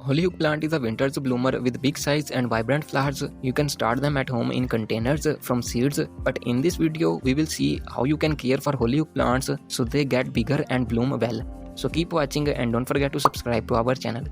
Hollyhock plant is a winter's bloomer with big size and vibrant flowers. You can start them at home in containers from seeds, but in this video we will see how you can care for Hollyhock plants so they get bigger and bloom well. So keep watching and don't forget to subscribe to our channel.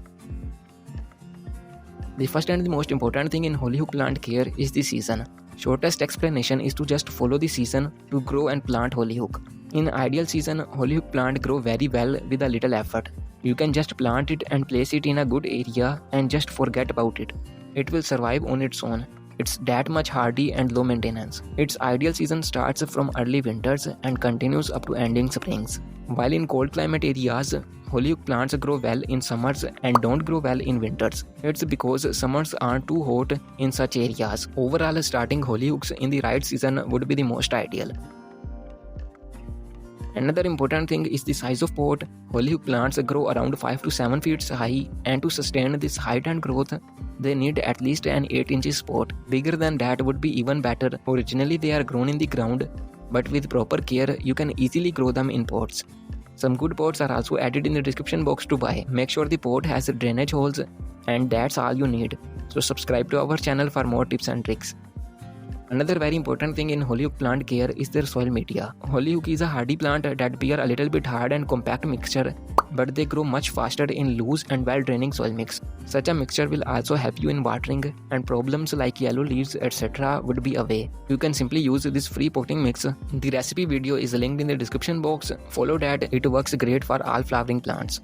The first and the most important thing in Hollyhock plant care is the season. Shortest explanation is to just follow the season to grow and plant Hollyhock. In ideal season, Hollyhock plant grow very well with a little effort. You can just plant it and place it in a good area and just forget about it. It will survive on its own. It's that much hardy and low maintenance. Its ideal season starts from early winters and continues up to ending springs. While in cold climate areas, Hollyhock plants grow well in summers and don't grow well in winters. It's because summers aren't too hot in such areas. Overall, starting Hollyhocks in the right season would be the most ideal. Another important thing is the size of pot. Hollyhock plants grow around 5 to 7 feet high, and to sustain this height and growth, they need at least an 8 inches pot. Bigger than that would be even better. Originally they are grown in the ground, but with proper care you can easily grow them in pots. Some good pots are also added in the description box to buy. Make sure the pot has drainage holes, and that's all you need. So subscribe to our channel for more tips and tricks. Another very important thing in Hollyhock plant care is their soil media. Hollyhock is a hardy plant that bear a little bit hard and compact mixture, but they grow much faster in loose and well-draining soil mix. Such a mixture will also help you in watering, and problems like yellow leaves etc. would be away. You can simply use this free potting mix. The recipe video is linked in the description box. Follow that, it works great for all flowering plants.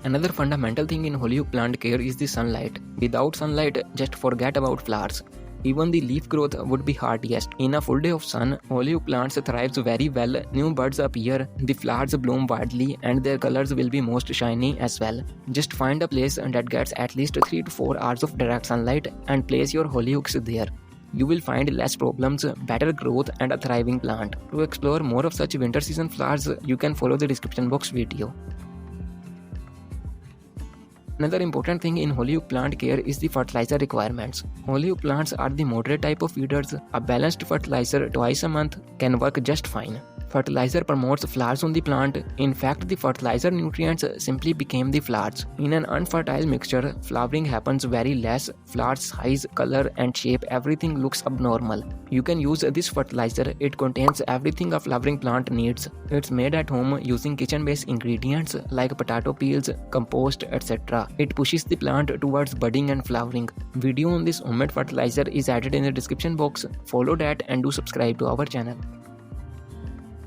Another fundamental thing in Hollyhock plant care is the sunlight. Without sunlight, just forget about flowers. Even the leaf growth would be hardiest. In a full day of sun, Hollyhock plants thrives very well. New buds appear, the flowers bloom widely, and their colors will be most shiny as well. Just find a place that gets at least 3 to 4 hours of direct sunlight and place your Hollyhocks there. You will find less problems, better growth, and a thriving plant. To explore more of such winter season flowers, you can follow the description box video. Another important thing in Hollyhock plant care is the fertilizer requirements. Hollyhock plants are the moderate type of feeders. A balanced fertilizer twice a month can work just fine. Fertilizer promotes flowers on the plant. In fact, the fertilizer nutrients simply became the flowers. In an unfertile mixture, flowering happens very less. Flower size, color, and shape, everything looks abnormal. You can use this fertilizer. It contains everything a flowering plant needs. It's made at home using kitchen-based ingredients like potato peels, compost, etc. It pushes the plant towards budding and flowering. Video on this homemade fertilizer is added in the description box. Follow that and do subscribe to our channel.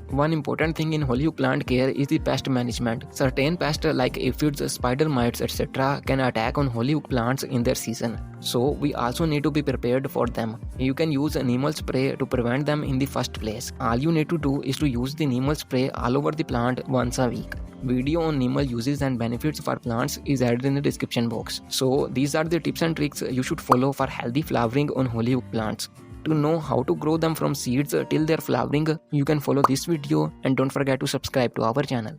One important thing in Hollyhock plant care is the pest management. Certain pests like aphids, spider mites, etc. can attack on Hollyhock plants in their season. So we also need to be prepared for them. You can use Neem spray to prevent them in the first place. All you need to do is to use the Neem spray all over the plant once a week. Video on Neem uses and benefits for plants is added in the description box. So these are the tips and tricks you should follow for healthy flowering on Hollyhock plants. To know how to grow them from seeds till their flowering, you can follow this video and don't forget to subscribe to our channel.